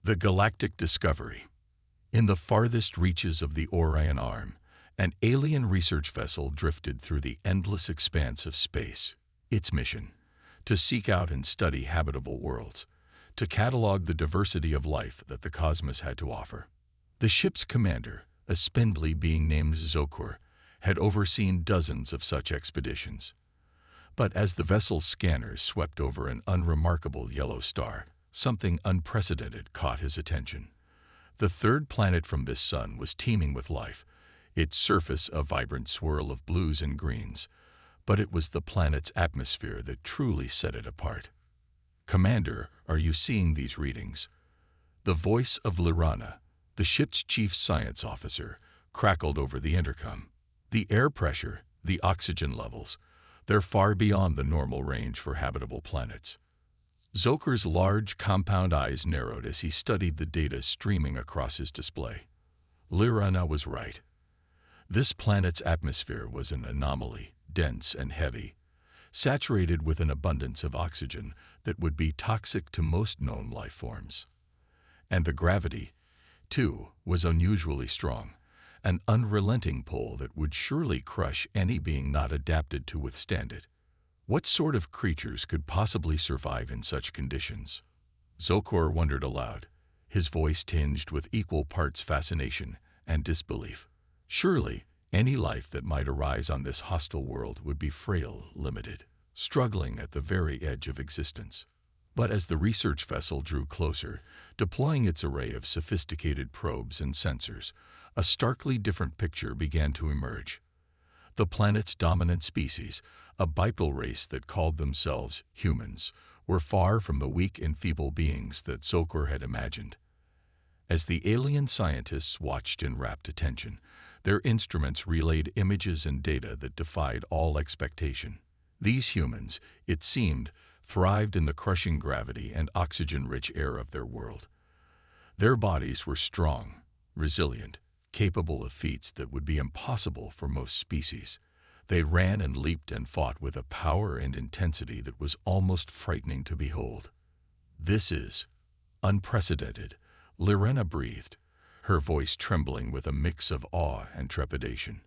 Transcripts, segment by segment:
The Galactic Discovery. In the farthest reaches of the Orion Arm, an alien research vessel drifted through the endless expanse of space. Its mission: to seek out and study habitable worlds, to catalog the diversity of life that the cosmos had to offer. The ship's commander, a spindly being named Zokor, had overseen dozens of such expeditions. But as the vessel's scanners swept over an unremarkable yellow star, something unprecedented caught his attention. The third planet from this sun was teeming with life, its surface a vibrant swirl of blues and greens, but it was the planet's atmosphere that truly set it apart. "Commander, are you seeing these readings?" The voice of Lirana, the ship's chief science officer, crackled over the intercom. The air pressure, the oxygen levels, they're far beyond the normal range for habitable planets. Zokor's large, compound eyes narrowed as he studied the data streaming across his display. Lirana was right. This planet's atmosphere was an anomaly, dense and heavy, saturated with an abundance of oxygen that would be toxic to most known life forms. And the gravity, too, was unusually strong, an unrelenting pull that would surely crush any being not adapted to withstand it. What sort of creatures could possibly survive in such conditions? Zokor wondered aloud, his voice tinged with equal parts fascination and disbelief. Surely, any life that might arise on this hostile world would be frail, limited, struggling at the very edge of existence. But as the research vessel drew closer, deploying its array of sophisticated probes and sensors, a starkly different picture began to emerge. The planet's dominant species, a bipedal race that called themselves humans, were far from the weak and feeble beings that Zokor had imagined. As the alien scientists watched in rapt attention, their instruments relayed images and data that defied all expectation. These humans, it seemed, thrived in the crushing gravity and oxygen-rich air of their world. Their bodies were strong, resilient, capable of feats that would be impossible for most species. They ran and leaped and fought with a power and intensity that was almost frightening to behold. "This is unprecedented," Lirena breathed, her voice trembling with a mix of awe and trepidation.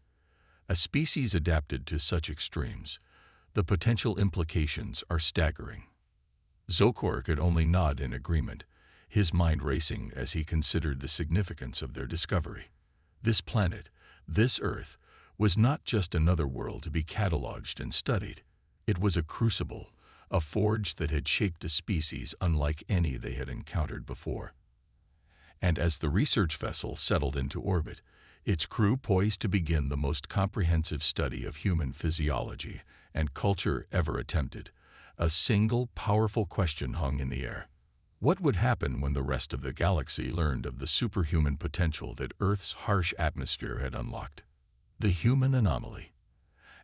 A species adapted to such extremes, the potential implications are staggering. Zokor could only nod in agreement, his mind racing as he considered the significance of their discovery. This planet, this Earth, was not just another world to be cataloged and studied. It was a crucible, a forge that had shaped a species unlike any they had encountered before. And as the research vessel settled into orbit, its crew poised to begin the most comprehensive study of human physiology and culture ever attempted, a single powerful question hung in the air. What would happen when the rest of the galaxy learned of the superhuman potential that Earth's harsh atmosphere had unlocked? The human anomaly.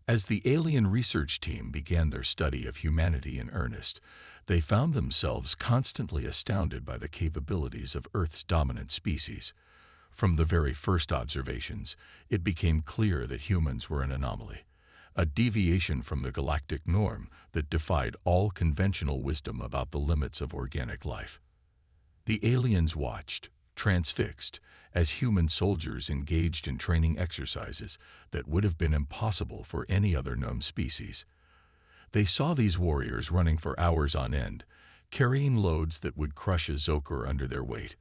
As the alien research team began their study of humanity in earnest, they found themselves constantly astounded by the capabilities of Earth's dominant species. From the very first observations, it became clear that humans were an anomaly, a deviation from the galactic norm that defied all conventional wisdom about the limits of organic life. The aliens watched, transfixed, as human soldiers engaged in training exercises that would have been impossible for any other known species. They saw these warriors running for hours on end, carrying loads that would crush a Zokor under their weight.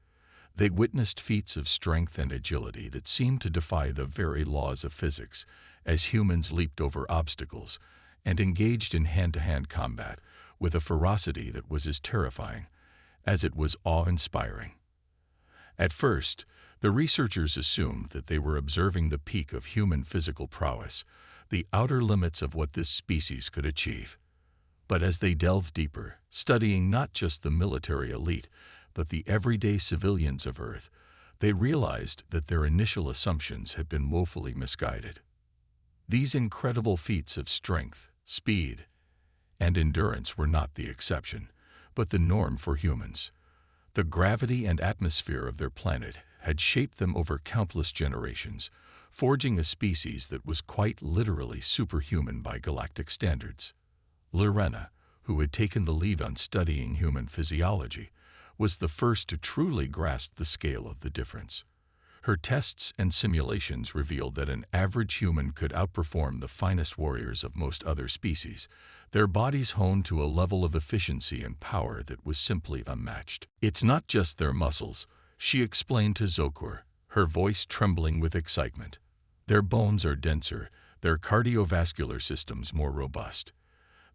They witnessed feats of strength and agility that seemed to defy the very laws of physics, as humans leaped over obstacles and engaged in hand-to-hand combat with a ferocity that was as terrifying as it was awe-inspiring. At first, the researchers assumed that they were observing the peak of human physical prowess, the outer limits of what this species could achieve. But as they delved deeper, studying not just the military elite, but the everyday civilians of Earth, they realized that their initial assumptions had been woefully misguided. These incredible feats of strength, speed, and endurance were not the exception, but the norm for humans. The gravity and atmosphere of their planet had shaped them over countless generations, forging a species that was quite literally superhuman by galactic standards. Lirena, who had taken the lead on studying human physiology, was the first to truly grasp the scale of the difference. Her tests and simulations revealed that an average human could outperform the finest warriors of most other species, their bodies honed to a level of efficiency and power that was simply unmatched. "It's not just their muscles," she explained to Zokor, her voice trembling with excitement. "Their bones are denser, their cardiovascular systems more robust.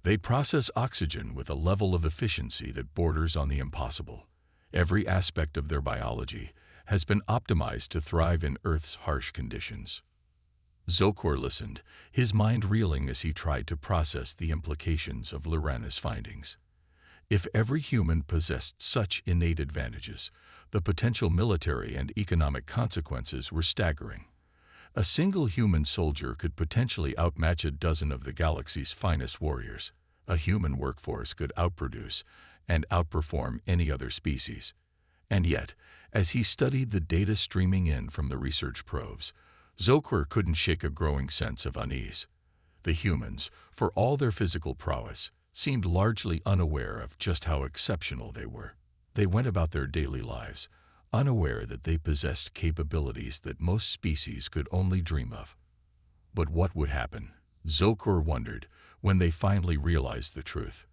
They process oxygen with a level of efficiency that borders on the impossible. Every aspect of their biology has been optimized to thrive in Earth's harsh conditions." Zokor listened, his mind reeling as he tried to process the implications of Lorana's findings. If every human possessed such innate advantages, the potential military and economic consequences were staggering. A single human soldier could potentially outmatch a dozen of the galaxy's finest warriors. A human workforce could outproduce and outperform any other species. And yet, as he studied the data streaming in from the research probes, Zokor couldn't shake a growing sense of unease. The humans, for all their physical prowess, seemed largely unaware of just how exceptional they were. They went about their daily lives, unaware that they possessed capabilities that most species could only dream of. But what would happen, Zokor wondered, when they finally realized the truth?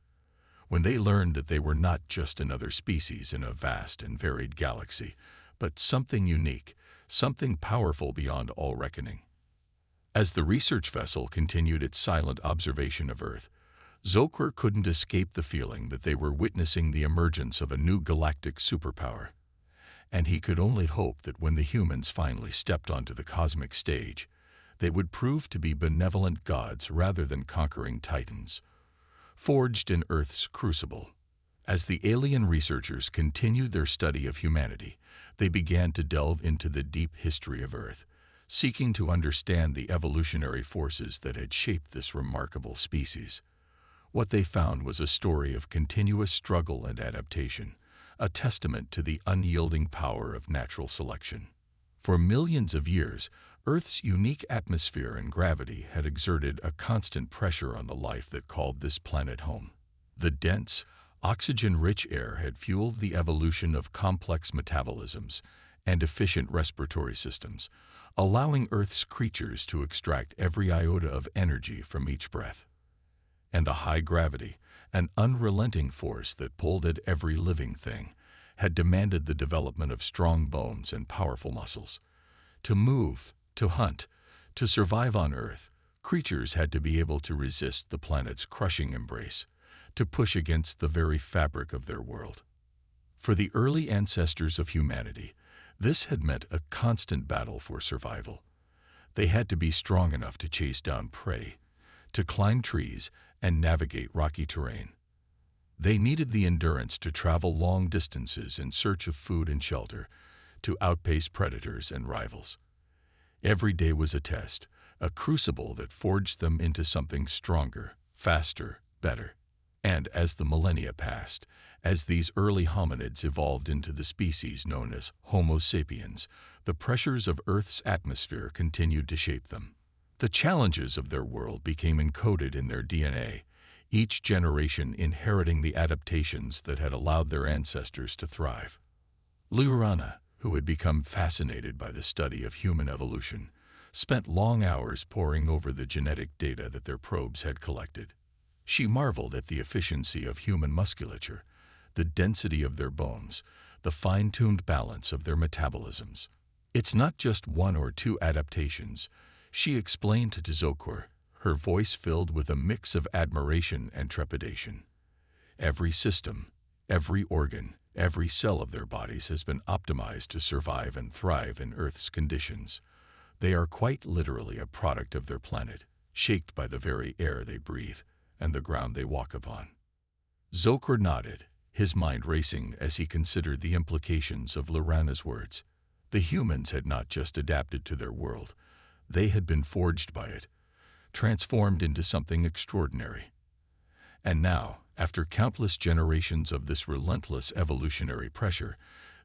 When they learned that they were not just another species in a vast and varied galaxy, but something unique, something powerful beyond all reckoning. As the research vessel continued its silent observation of Earth, Zokor couldn't escape the feeling that they were witnessing the emergence of a new galactic superpower. And he could only hope that when the humans finally stepped onto the cosmic stage, they would prove to be benevolent gods rather than conquering titans, forged in Earth's crucible. As the alien researchers continued their study of humanity, they began to delve into the deep history of Earth, seeking to understand the evolutionary forces that had shaped this remarkable species. What they found was a story of continuous struggle and adaptation, a testament to the unyielding power of natural selection. For millions of years, Earth's unique atmosphere and gravity had exerted a constant pressure on the life that called this planet home. The dense, oxygen-rich air had fueled the evolution of complex metabolisms and efficient respiratory systems, allowing Earth's creatures to extract every iota of energy from each breath. And the high gravity, an unrelenting force that pulled at every living thing, had demanded the development of strong bones and powerful muscles. To move, to hunt, to survive on Earth, creatures had to be able to resist the planet's crushing embrace, to push against the very fabric of their world. For the early ancestors of humanity, this had meant a constant battle for survival. They had to be strong enough to chase down prey, to climb trees and navigate rocky terrain. They needed the endurance to travel long distances in search of food and shelter, to outpace predators and rivals. Every day was a test, a crucible that forged them into something stronger, faster, better. And as the millennia passed, as these early hominids evolved into the species known as Homo sapiens, the pressures of Earth's atmosphere continued to shape them. The challenges of their world became encoded in their DNA, each generation inheriting the adaptations that had allowed their ancestors to thrive. Lorana, who had become fascinated by the study of human evolution, spent long hours poring over the genetic data that their probes had collected. She marveled at the efficiency of human musculature, the density of their bones, the fine-tuned balance of their metabolisms. "It's not just one or two adaptations," she explained to Zokor, her voice filled with a mix of admiration and trepidation. "Every system, every organ, every cell of their bodies has been optimized to survive and thrive in Earth's conditions. They are quite literally a product of their planet, shaped by the very air they breathe and the ground they walk upon." Zokor nodded, his mind racing as he considered the implications of Lorana's words. The humans had not just adapted to their world, they had been forged by it, transformed into something extraordinary. And now, after countless generations of this relentless evolutionary pressure,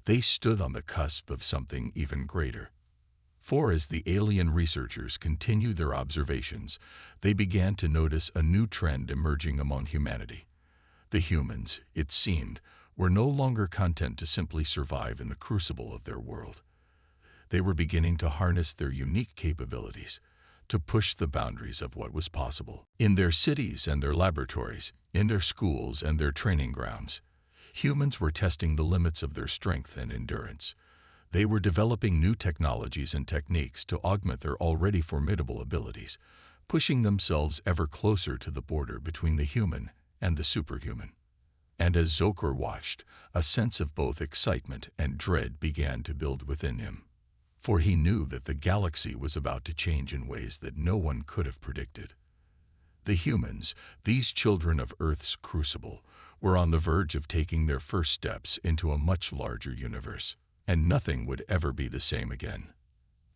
they stood on the cusp of something even greater. For as the alien researchers continued their observations, they began to notice a new trend emerging among humanity. The humans, it seemed, were no longer content to simply survive in the crucible of their world. They were beginning to harness their unique capabilities, to push the boundaries of what was possible. In their cities and their laboratories, in their schools and their training grounds, humans were testing the limits of their strength and endurance. They were developing new technologies and techniques to augment their already formidable abilities, pushing themselves ever closer to the border between the human and the superhuman. And as Zokor watched, a sense of both excitement and dread began to build within him. For he knew that the galaxy was about to change in ways that no one could have predicted. The humans, these children of Earth's crucible, were on the verge of taking their first steps into a much larger universe, and nothing would ever be the same again.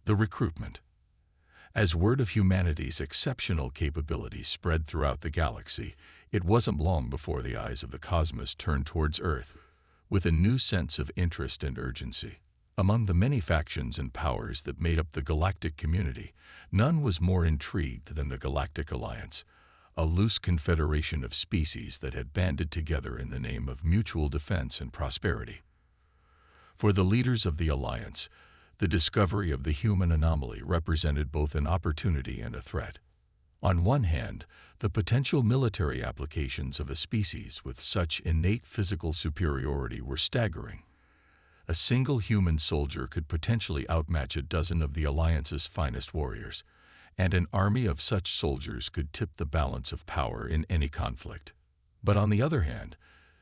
The recruitment. As word of humanity's exceptional capabilities spread throughout the galaxy, it wasn't long before the eyes of the cosmos turned towards Earth, with a new sense of interest and urgency. Among the many factions and powers that made up the galactic community, none was more intrigued than the Galactic Alliance, a loose confederation of species that had banded together in the name of mutual defense and prosperity. For the leaders of the Alliance, the discovery of the human anomaly represented both an opportunity and a threat. On one hand, the potential military applications of a species with such innate physical superiority were staggering. A single human soldier could potentially outmatch a dozen of the Alliance's finest warriors, and an army of such soldiers could tip the balance of power in any conflict. But on the other hand,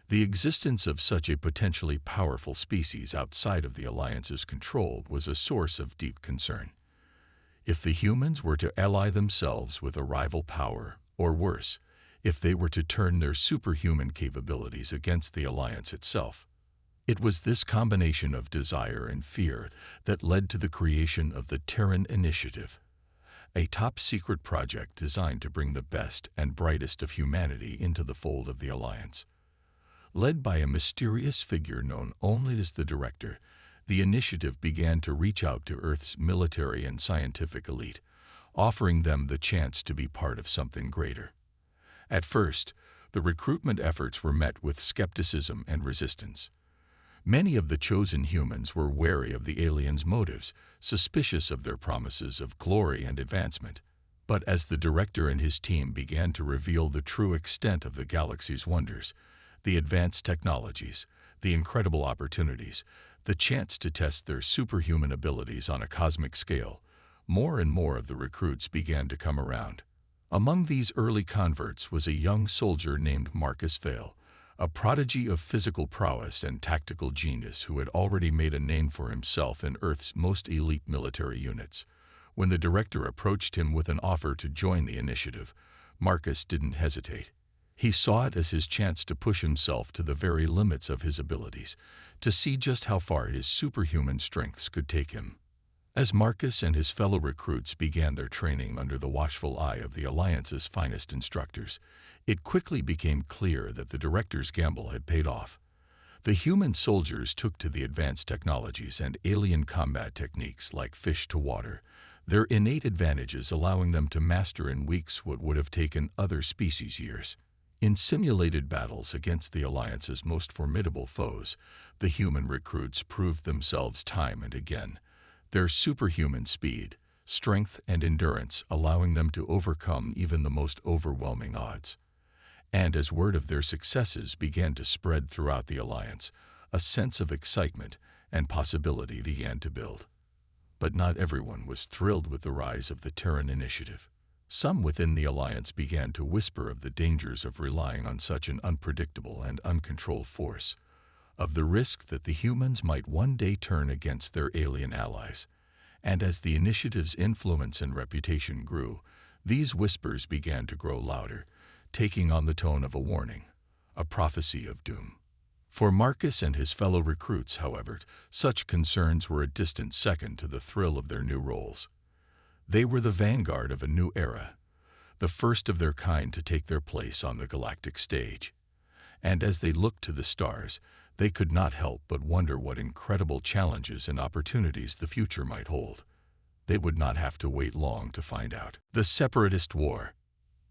the existence of such a potentially powerful species outside of the Alliance's control was a source of deep concern. If the humans were to ally themselves with a rival power, or worse, if they were to turn their superhuman capabilities against the Alliance itself, it was this combination of desire and fear that led to the creation of the Terran Initiative, a top-secret project designed to bring the best and brightest of humanity into the fold of the Alliance. Led by a mysterious figure known only as the Director, the initiative began to reach out to Earth's military and scientific elite, offering them the chance to be part of something greater. At first, the recruitment efforts were met with skepticism and resistance. Many of the chosen humans were wary of the aliens' motives, suspicious of their promises of glory and advancement. But as the Director and his team began to reveal the true extent of the galaxy's wonders, the advanced technologies, the incredible opportunities, the chance to test their superhuman abilities on a cosmic scale, more and more of the recruits began to come around. Among these early converts was a young soldier named Marcus Vale, a prodigy of physical prowess and tactical genius who had already made a name for himself in Earth's most elite military units. When the Director approached him with an offer to join the initiative, Marcus didn't hesitate. He saw it as his chance to push himself to the very limits of his abilities, to see just how far his superhuman strengths could take him. As Marcus and his fellow recruits began their training under the watchful eye of the Alliance's finest instructors, it quickly became clear that the Director's gamble had paid off. The human soldiers took to the advanced technologies and alien combat techniques like fish to water, their innate advantages allowing them to master in weeks what would have taken other species years. In simulated battles against the Alliance's most formidable foes, the human recruits proved themselves time and again, their superhuman speed, strength, and endurance allowing them to overcome even the most overwhelming odds. And as word of their successes began to spread throughout the Alliance, a sense of excitement and possibility began to build. But not everyone was thrilled with the rise of the Terran Initiative. Some within the Alliance began to whisper of the dangers of relying on such an unpredictable and uncontrolled force, of the risk that the humans might one day turn against their alien allies. And as the initiative's influence and reputation grew, these whispers began to grow louder, taking on the tone of a warning, a prophecy of doom. For Marcus and his fellow recruits, however, such concerns were a distant second to the thrill of their new roles. They were the vanguard of a new era, the first of their kind to take their place on the galactic stage. And as they looked to the stars, they could not help but wonder what incredible challenges and opportunities the future might hold. They would not have to wait long to find out. The Separatist War.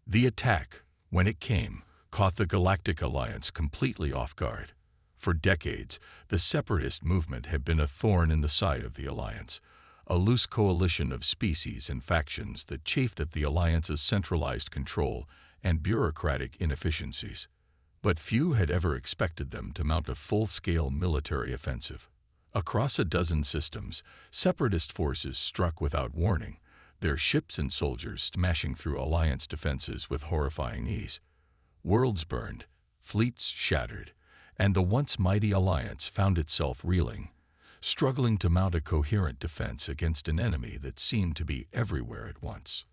The attack, when it came, caught the Galactic Alliance completely off guard. For decades, the separatist movement had been a thorn in the side of the Alliance, a loose coalition of species and factions that chafed at the Alliance's centralized control and bureaucratic inefficiencies. But few had ever expected them to mount a full-scale military offensive. Across a dozen systems, separatist forces struck without warning, their ships and soldiers smashing through Alliance defenses with horrifying ease. Worlds burned, fleets shattered, and the once mighty Alliance found itself reeling, struggling to mount a coherent defense against an enemy that seemed to be everywhere at once.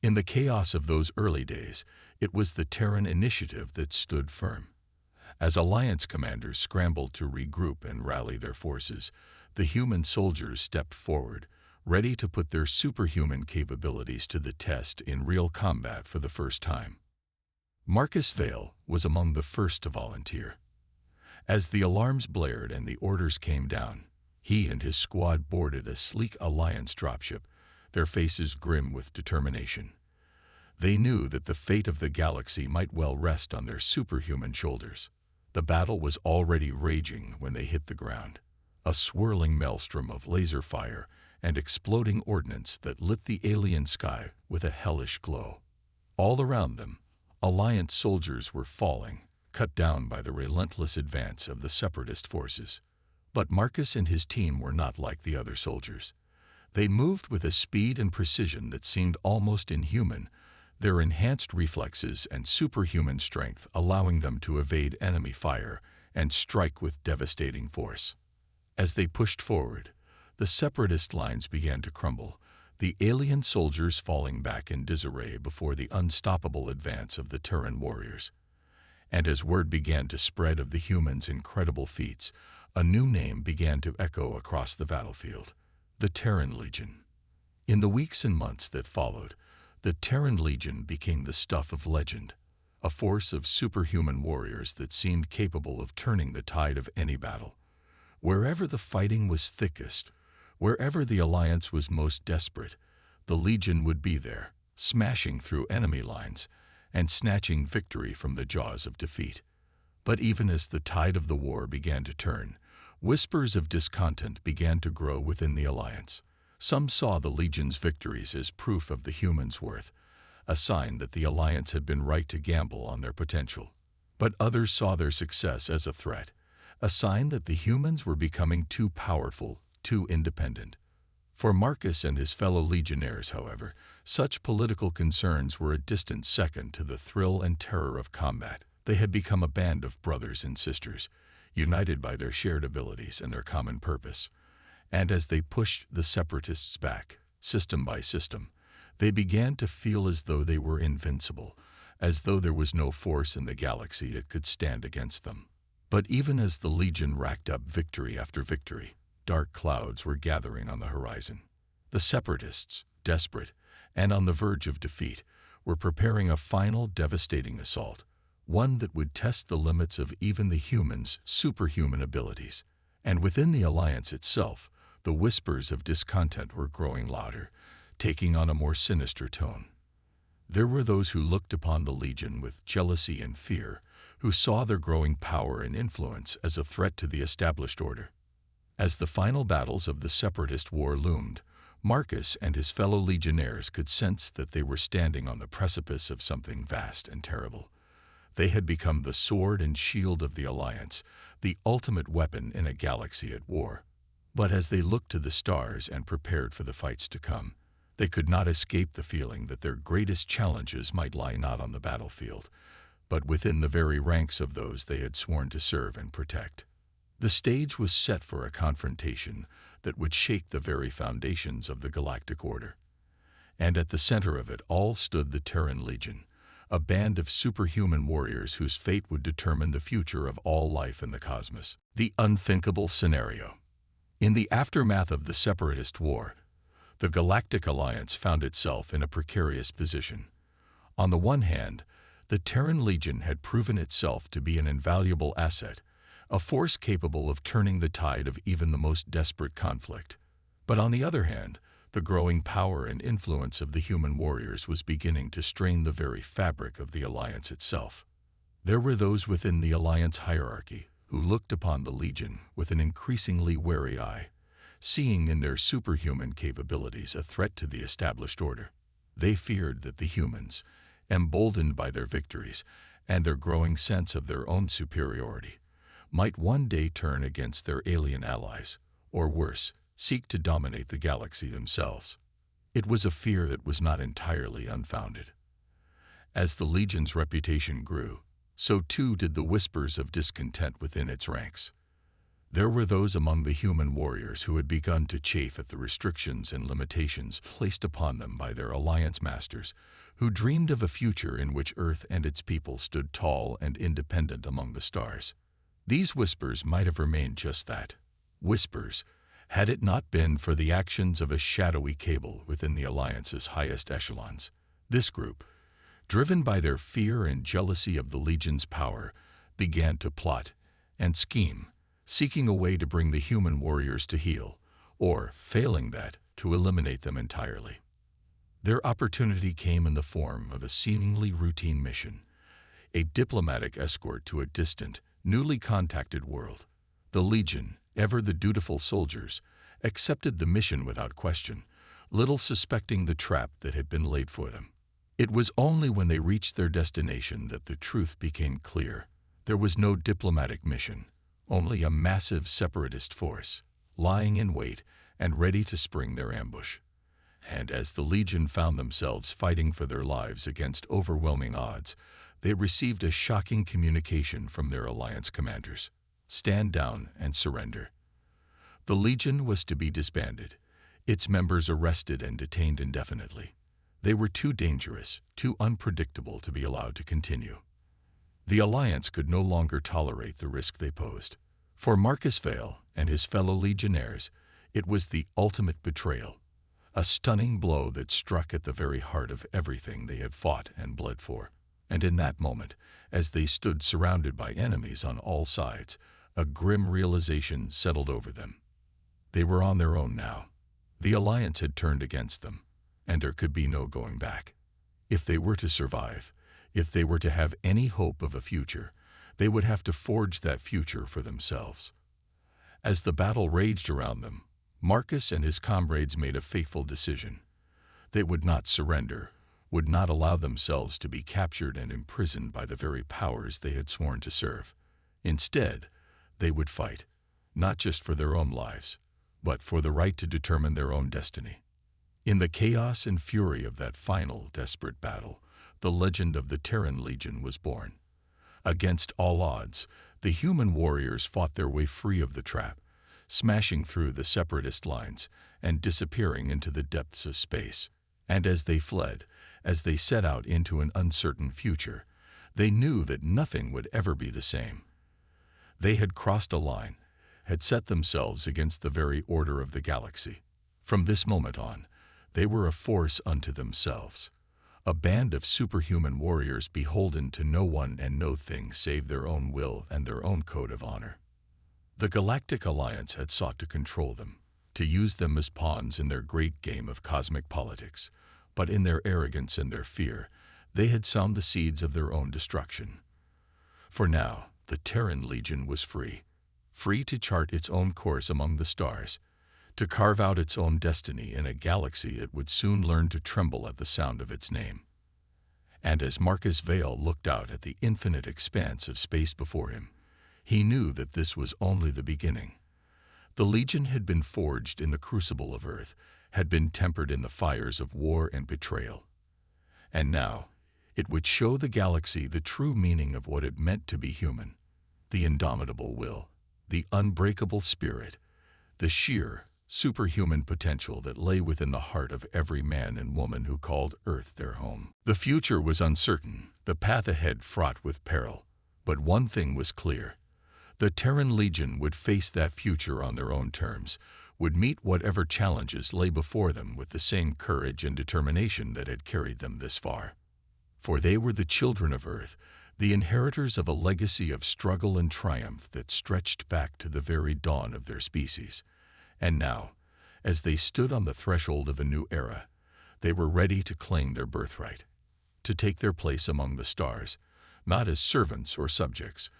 In the chaos of those early days, it was the Terran initiative that stood firm. As Alliance commanders scrambled to regroup and rally their forces, the human soldiers stepped forward, ready to put their superhuman capabilities to the test in real combat for the first time. Marcus Vale was among the first to volunteer. As the alarms blared and the orders came down, he and his squad boarded a sleek Alliance dropship, their faces grim with determination. They knew that the fate of the galaxy might well rest on their superhuman shoulders. The battle was already raging when they hit the ground, a swirling maelstrom of laser fire and exploding ordnance that lit the alien sky with a hellish glow. All around them, Alliance soldiers were falling, cut down by the relentless advance of the separatist forces. But Marcus and his team were not like the other soldiers. They moved with a speed and precision that seemed almost inhuman, their enhanced reflexes and superhuman strength allowing them to evade enemy fire and strike with devastating force. As they pushed forward, the separatist lines began to crumble, the alien soldiers falling back in disarray before the unstoppable advance of the Terran warriors. And as word began to spread of the humans' incredible feats, a new name began to echo across the battlefield: the Terran Legion. In the weeks and months that followed, the Terran Legion became the stuff of legend, a force of superhuman warriors that seemed capable of turning the tide of any battle. Wherever the fighting was thickest, wherever the Alliance was most desperate, the Legion would be there, smashing through enemy lines and snatching victory from the jaws of defeat. But even as the tide of the war began to turn, whispers of discontent began to grow within the Alliance. Some saw the Legion's victories as proof of the humans' worth, a sign that the Alliance had been right to gamble on their potential. But others saw their success as a threat, a sign that the humans were becoming too powerful, too independent. For Marcus and his fellow legionnaires, however, such political concerns were a distant second to the thrill and terror of combat. They had become a band of brothers and sisters, united by their shared abilities and their common purpose. And as they pushed the separatists back, system by system, they began to feel as though they were invincible, as though there was no force in the galaxy that could stand against them. But even as the Legion racked up victory after victory, dark clouds were gathering on the horizon. The separatists, desperate and on the verge of defeat, were preparing a final devastating assault, one that would test the limits of even the humans' superhuman abilities. And within the Alliance itself, the whispers of discontent were growing louder, taking on a more sinister tone. There were those who looked upon the Legion with jealousy and fear, who saw their growing power and influence as a threat to the established order. As the final battles of the Separatist War loomed, Marcus and his fellow legionnaires could sense that they were standing on the precipice of something vast and terrible. They had become the sword and shield of the Alliance, the ultimate weapon in a galaxy at war. But as they looked to the stars and prepared for the fights to come, they could not escape the feeling that their greatest challenges might lie not on the battlefield, but within the very ranks of those they had sworn to serve and protect. The stage was set for a confrontation that would shake the very foundations of the galactic order. And at the center of it all stood the Terran Legion, a band of superhuman warriors whose fate would determine the future of all life in the cosmos. The unthinkable scenario. In the aftermath of the Separatist War, the Galactic Alliance found itself in a precarious position. On the one hand, the Terran Legion had proven itself to be an invaluable asset, a force capable of turning the tide of even the most desperate conflict. But on the other hand, the growing power and influence of the human warriors was beginning to strain the very fabric of the Alliance itself. There were those within the Alliance hierarchy who looked upon the Legion with an increasingly wary eye, seeing in their superhuman capabilities a threat to the established order. They feared that the humans, emboldened by their victories and their growing sense of their own superiority, might one day turn against their alien allies, or worse, seek to dominate the galaxy themselves. It was a fear that was not entirely unfounded. As the Legion's reputation grew, so too did the whispers of discontent within its ranks. There were those among the human warriors who had begun to chafe at the restrictions and limitations placed upon them by their alliance masters, who dreamed of a future in which Earth and its people stood tall and independent among the stars. These whispers might have remained just that, whispers, had it not been for the actions of a shadowy cable within the Alliance's highest echelons. This group, driven by their fear and jealousy of the Legion's power, began to plot and scheme, seeking a way to bring the human warriors to heel, or, failing that, to eliminate them entirely. Their opportunity came in the form of a seemingly routine mission, a diplomatic escort to a distant, newly contacted world. The Legion, ever the dutiful soldiers, accepted the mission without question, little suspecting the trap that had been laid for them. It was only when they reached their destination that the truth became clear. There was no diplomatic mission, only a massive separatist force, lying in wait and ready to spring their ambush. And as the Legion found themselves fighting for their lives against overwhelming odds, they received a shocking communication from their alliance commanders: stand down and surrender. The Legion was to be disbanded, its members arrested and detained indefinitely. They were too dangerous, too unpredictable to be allowed to continue. The Alliance could no longer tolerate the risk they posed. For Marcus Vale and his fellow Legionnaires, it was the ultimate betrayal, a stunning blow that struck at the very heart of everything they had fought and bled for. And in that moment, as they stood surrounded by enemies on all sides, a grim realization settled over them. They were on their own now. The Alliance had turned against them, and there could be no going back. If they were to survive, if they were to have any hope of a future, they would have to forge that future for themselves. As the battle raged around them, Marcus and his comrades made a fateful decision. They would not surrender, would not allow themselves to be captured and imprisoned by the very powers they had sworn to serve. Instead, they would fight, not just for their own lives, but for the right to determine their own destiny. In the chaos and fury of that final, desperate battle, the legend of the Terran Legion was born. Against all odds, the human warriors fought their way free of the trap, smashing through the separatist lines and disappearing into the depths of space. And as they fled, as they set out into an uncertain future, they knew that nothing would ever be the same. They had crossed a line, had set themselves against the very order of the galaxy. From this moment on, they were a force unto themselves, a band of superhuman warriors beholden to no one and no thing save their own will and their own code of honor. The Galactic Alliance had sought to control them, to use them as pawns in their great game of cosmic politics, but in their arrogance and their fear, they had sown the seeds of their own destruction. For now, the Terran Legion was free to chart its own course among the stars, to carve out its own destiny in a galaxy it would soon learn to tremble at the sound of its name. And as Marcus Vale looked out at the infinite expanse of space before him, he knew that this was only the beginning. The Legion had been forged in the crucible of Earth, had been tempered in the fires of war and betrayal. And now, it would show the galaxy the true meaning of what it meant to be human, the indomitable will, the unbreakable spirit, the sheer, superhuman potential that lay within the heart of every man and woman who called Earth their home. The future was uncertain, the path ahead fraught with peril, but one thing was clear. The Terran Legion would face that future on their own terms, would meet whatever challenges lay before them with the same courage and determination that had carried them this far. For they were the children of Earth, the inheritors of a legacy of struggle and triumph that stretched back to the very dawn of their species. And now, as they stood on the threshold of a new era, they were ready to claim their birthright, to take their place among the stars, not as servants or subjects,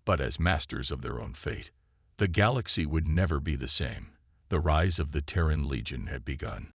but as masters of their own fate. The galaxy would never be the same. The rise of the Terran Legion had begun.